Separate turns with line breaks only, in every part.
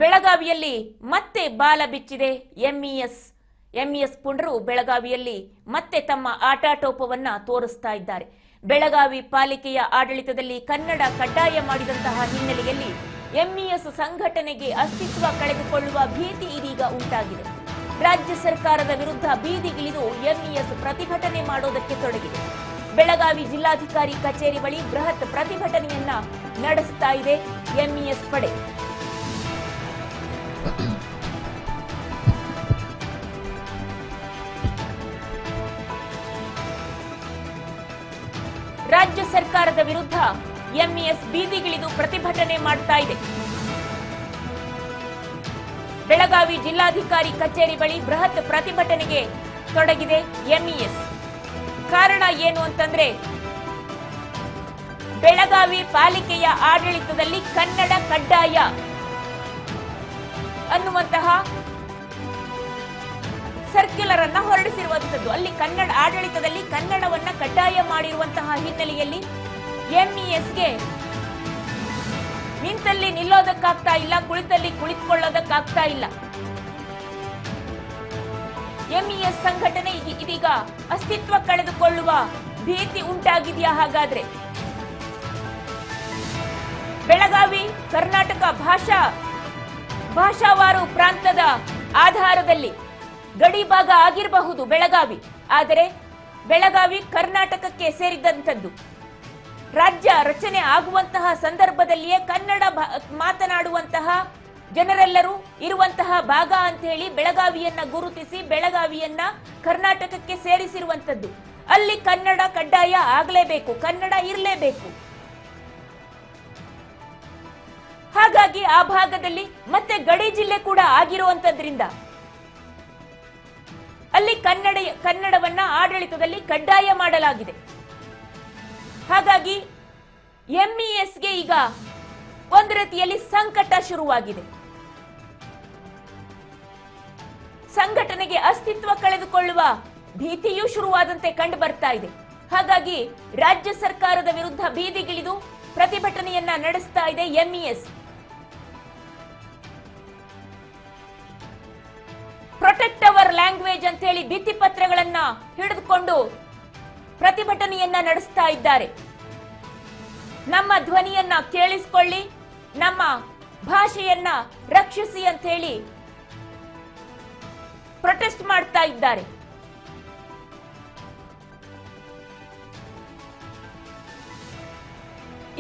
ಬೆಳಗಾವಿಯಲ್ಲಿ ಮತ್ತೆ ಬಾಲ ಬಿಚ್ಚಿದೆ ಎಂಇಎಸ್ ಪುಂಡರು ಬೆಳಗಾವಿಯಲ್ಲಿ ಮತ್ತೆ ತಮ್ಮ ಆಟಾಟೋಪವನ್ನ ತೋರಿಸ್ತಾ ಇದ್ದಾರೆ. ಬೆಳಗಾವಿ ಪಾಲಿಕೆಯ ಆಡಳಿತದಲ್ಲಿ ಕನ್ನಡ ಕಡ್ಡಾಯ ಮಾಡಿದಂತಹ ಹಿನ್ನೆಲೆಯಲ್ಲಿ ಎಂಇಎಸ್ ಸಂಘಟನೆಗೆ ಅಸ್ತಿತ್ವ ಕಳೆದುಕೊಳ್ಳುವ ಭೀತಿ ಇದೀಗ ಉಂಟಾಗಿದೆ. ರಾಜ್ಯ ಸರ್ಕಾರದ ವಿರುದ್ಧ ಬೀದಿಗಿಳಿದು ಎಂಇಎಸ್ ಪ್ರತಿಭಟನೆ ಮಾಡೋದಕ್ಕೆ ತೊಡಗಿದೆ. ಬೆಳಗಾವಿ ಜಿಲ್ಲಾಧಿಕಾರಿ ಕಚೇರಿ ಬಳಿ ಬೃಹತ್ ಪ್ರತಿಭಟನೆಯನ್ನ ನಡೆಸ್ತಾ ಇದೆ ಎಂಇಎಸ್ ಪಡೆ. ರಾಜ್ಯ ಸರ್ಕಾರದ ವಿರುದ್ಧ ಎಂಇಎಸ್ ಬೀದಿಗಿಳಿದು ಪ್ರತಿಭಟನೆ ಮಾಡ್ತಾ ಇದೆ. ಬೆಳಗಾವಿ ಜಿಲ್ಲಾಧಿಕಾರಿ ಕಚೇರಿ ಬಳಿ ಬೃಹತ್ ಪ್ರತಿಭಟನೆಗೆ ತೊಡಗಿದೆ ಎಂಇಎಸ್. ಕಾರಣ ಏನು ಅಂತಂದ್ರೆ, ಬೆಳಗಾವಿ ಪಾಲಿಕೆಯ ಆಡಳಿತದಲ್ಲಿ ಕನ್ನಡ ಕಡ್ಡಾಯ ಅನ್ನುವಂತಹ ಸರ್ಕ್ಯುಲರ್ ಅನ್ನ ಹೊರಡಿಸಿರುವಂತದ್ದು. ಅಲ್ಲಿ ಕನ್ನಡ ಆಡಳಿತದಲ್ಲಿ ಕನ್ನಡವನ್ನ ಕಡ್ಡಾಯ ಮಾಡಿರುವಂತಹ ಹಿನ್ನೆಲೆಯಲ್ಲಿ ಎಂಇಎಸ್ಗೆ ನಿಂತಲ್ಲಿ ನಿಲ್ಲೋದಕ್ಕಾಗ್ತಾ ಇಲ್ಲ, ಕುಳಿತಲ್ಲಿ ಕುಳಿತುಕೊಳ್ಳೋದಕ್ಕಾಗ್ತಾ ಇಲ್ಲ. ಎಂಇಎಸ್ ಸಂಘಟನೆ ಇದೀಗ ಅಸ್ತಿತ್ವ ಕಳೆದುಕೊಳ್ಳುವ ಭೀತಿ ಉಂಟಾಗಿದೆಯಾ? ಹಾಗಾದ್ರೆ ಬೆಳಗಾವಿ ಕರ್ನಾಟಕ ಭಾಷಾವಾರು ಪ್ರಾಂತದ ಆಧಾರದಲ್ಲಿ ಗಡಿ ಭಾಗ ಆಗಿರಬಹುದು ಬೆಳಗಾವಿ, ಆದರೆ ಬೆಳಗಾವಿ ಕರ್ನಾಟಕಕ್ಕೆ ಸೇರಿದಂಥದ್ದು. ರಾಜ್ಯ ರಚನೆ ಆಗುವಂತಹ ಸಂದರ್ಭದಲ್ಲಿಯೇ ಕನ್ನಡ ಮಾತನಾಡುವಂತಹ ಜನರೆಲ್ಲರೂ ಇರುವಂತಹ ಭಾಗ ಅಂತ ಹೇಳಿ ಬೆಳಗಾವಿಯನ್ನ ಗುರುತಿಸಿ ಬೆಳಗಾವಿಯನ್ನ ಕರ್ನಾಟಕಕ್ಕೆ ಸೇರಿಸಿರುವಂತದ್ದು. ಅಲ್ಲಿ ಕನ್ನಡ ಕಡ್ಡಾಯ ಆಗಲೇಬೇಕು, ಕನ್ನಡ ಇರಲೇಬೇಕು. ಹಾಗಾಗಿ ಆ ಭಾಗದಲ್ಲಿ ಮತ್ತೆ ಗಡಿ ಜಿಲ್ಲೆ ಕೂಡ ಆಗಿರುವಂತದ್ರಿಂದ ಅಲ್ಲಿ ಕನ್ನಡವನ್ನ ಆಡಳಿತದಲ್ಲಿ ಕಡ್ಡಾಯ ಮಾಡಲಾಗಿದೆ. ಹಾಗಾಗಿ ಎಂಇಎಸ್ಗೆ ಈಗ ಒಂದು ರೀತಿಯಲ್ಲಿ ಸಂಕಟ ಶುರುವಾಗಿದೆ. ಸಂಘಟನೆಗೆ ಅಸ್ತಿತ್ವ ಕಳೆದುಕೊಳ್ಳುವ ಭೀತಿಯೂ ಶುರುವಾದಂತೆ ಕಂಡು ಬರ್ತಾ ಇದೆ. ಹಾಗಾಗಿ ರಾಜ್ಯ ಸರ್ಕಾರದ ವಿರುದ್ಧ ಬೀದಿಗಿಳಿದು ಪ್ರತಿಭಟನೆಯನ್ನ ನಡೆಸ್ತಾ ಇದೆ ಎಂಇಎಸ್. ಪ್ರೊಟೆಕ್ಟ್ ಅವರ್ ಲ್ಯಾಂಗ್ವೇಜ್ ಅಂತ ಹೇಳಿ ಭಿತ್ತಿ ಪತ್ರಗಳನ್ನ ಹಿಡಿದುಕೊಂಡು ಪ್ರತಿಭಟನೆಯನ್ನ ನಡೆಸ್ತಾ ಇದ್ದಾರೆ. ನಮ್ಮ ಧ್ವನಿಯನ್ನ ಕೇಳಿಸಿಕೊಳ್ಳಿ, ನಮ್ಮ ಭಾಷೆಯನ್ನ ರಕ್ಷಿಸಿ ಅಂತ ಹೇಳಿ ಪ್ರೊಟೆಸ್ಟ್ ಮಾಡ್ತಾ ಇದ್ದಾರೆ.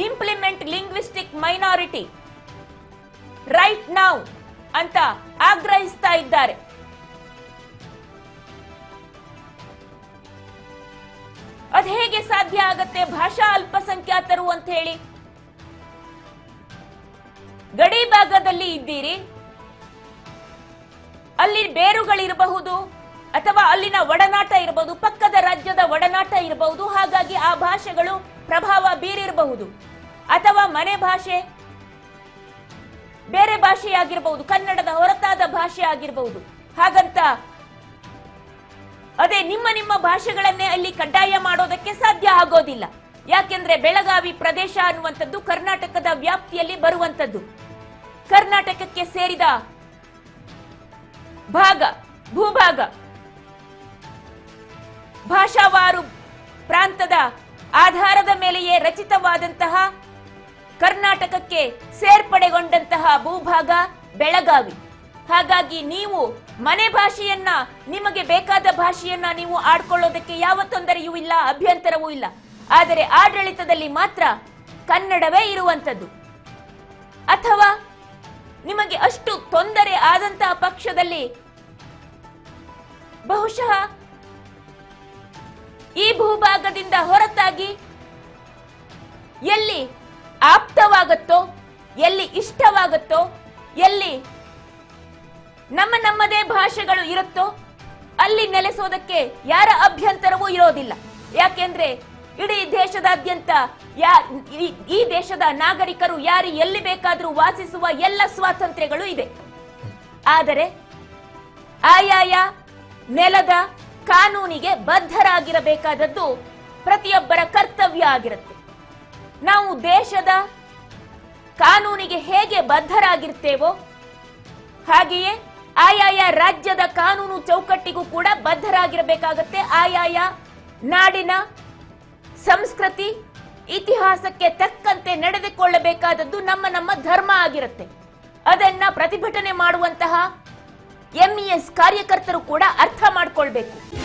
Implement linguistic minority right now ಅಂತ ಆಗ್ರಹಿಸ್ತಾ ಇದ್ದಾರೆ. ಅದು ಹೇಗೆ ಸಾಧ್ಯ ಆಗತ್ತೆ? ಭಾಷಾ ಅಲ್ಪಸಂಖ್ಯಾತರು ಅಂತ ಹೇಳಿ ಗಡಿ ಭಾಗದಲ್ಲಿ ಇದ್ದೀರಿ, ಅಲ್ಲಿ ಬೇರುಗಳಿರಬಹುದು ಅಥವಾ ಅಲ್ಲಿನ ಒಡನಾಟ ಇರಬಹುದು, ಪಕ್ಕದ ರಾಜ್ಯದ ಒಡನಾಟ ಇರಬಹುದು. ಹಾಗಾಗಿ ಆ ಭಾಷೆಗಳು ಪ್ರಭಾವ ಬೀರಿರಬಹುದು, ಅಥವಾ ಮನೆ ಭಾಷೆ ಬೇರೆ ಭಾಷೆಯಾಗಿರಬಹುದು, ಕನ್ನಡದ ಹೊರತಾದ ಭಾಷೆ ಆಗಿರಬಹುದು. ಹಾಗಂತ ಅದೇ ನಿಮ್ಮ ಭಾಷೆಗಳನ್ನೇ ಅಲ್ಲಿ ಕಡ್ಡಾಯ ಮಾಡೋದಕ್ಕೆ ಸಾಧ್ಯ ಆಗೋದಿಲ್ಲ. ಯಾಕೆಂದ್ರೆ ಬೆಳಗಾವಿ ಪ್ರದೇಶ ಅನ್ನುವಂಥದ್ದು ಕರ್ನಾಟಕದ ವ್ಯಾಪ್ತಿಯಲ್ಲಿ ಬರುವಂತದ್ದು. ಕರ್ನಾಟಕಕ್ಕೆ ಸೇರಿದ ಭೂಭಾಗ, ಭಾಷಾವಾರು ಪ್ರಾಂತದ ಆಧಾರದ ಮೇಲೆಯೇ ರಚಿತವಾದಂತಹ ಕರ್ನಾಟಕಕ್ಕೆ ಸೇರ್ಪಡೆಗೊಂಡಂತಹ ಭೂಭಾಗ ಬೆಳಗಾವಿ. ಹಾಗಾಗಿ ನೀವು ಮನೆ ಭಾಷೆಯನ್ನ, ನಿಮಗೆ ಬೇಕಾದ ಭಾಷೆಯನ್ನ ನೀವು ಆಡ್ಕೊಳ್ಳೋದಕ್ಕೆ ಯಾವ ತೊಂದರೆಯೂ ಇಲ್ಲ, ಅಭ್ಯಂತರವೂ ಇಲ್ಲ. ಆದರೆ ಆಡಳಿತದಲ್ಲಿ ಮಾತ್ರ ಕನ್ನಡವೇ ಇರುವಂತದ್ದು. ಅಥವಾ ನಿಮಗೆ ಅಷ್ಟು ತೊಂದರೆ ಆದಂತಹ ಪಕ್ಷದಲ್ಲಿ ಬಹುಶಃ ಈ ಭೂಭಾಗದಿಂದ ಹೊರತಾಗಿ ಎಲ್ಲಿ ಆಪ್ತವಾಗುತ್ತೋ, ಎಲ್ಲಿ ಇಷ್ಟವಾಗುತ್ತೋ, ಎಲ್ಲಿ ನಮ್ಮದೇ ಭಾಷೆಗಳು ಇರುತ್ತೋ ಅಲ್ಲಿ ನೆಲೆಸೋದಕ್ಕೆ ಯಾರ ಅಭ್ಯಂತರವೂ ಇರೋದಿಲ್ಲ. ಯಾಕೆಂದ್ರೆ ಇಡೀ ದೇಶದಾದ್ಯಂತ ಈ ದೇಶದ ನಾಗರಿಕರು ಯಾರು ಎಲ್ಲಿ ಬೇಕಾದರೂ ವಾಸಿಸುವ ಎಲ್ಲ ಸ್ವಾತಂತ್ರ್ಯಗಳು ಇದೆ. ಆದರೆ ಆಯಾಯ ನೆಲದ ಕಾನೂನಿಗೆ ಬದ್ಧರಾಗಿರಬೇಕಾದದ್ದು ಪ್ರತಿಯೊಬ್ಬರ ಕರ್ತವ್ಯ ಆಗಿರುತ್ತೆ. ನಾವು ದೇಶದ ಕಾನೂನಿಗೆ ಹೇಗೆ ಬದ್ಧರಾಗಿರ್ತೇವೋ ಹಾಗೆಯೇ ಆಯಾಯ ರಾಜ್ಯದ ಕಾನೂನು ಚೌಕಟ್ಟಿಗೂ ಕೂಡ ಬದ್ಧರಾಗಿರಬೇಕಾಗತ್ತೆ. ಆಯಾಯ ನಾಡಿನ ಸಂಸ್ಕೃತಿ ಇತಿಹಾಸಕ್ಕೆ ತಕ್ಕಂತೆ ನಡೆದುಕೊಳ್ಳಬೇಕಾದದ್ದು ನಮ್ಮ ಧರ್ಮ ಆಗಿರುತ್ತೆ. ಅದನ್ನ ಪ್ರತಿಭಟನೆ ಮಾಡುವಂತಹ ಎಂಇಎಸ್ ಕಾರ್ಯಕರ್ತರು ಕೂಡ ಅರ್ಥ ಮಾಡ್ಕೊಳ್ಬೇಕು.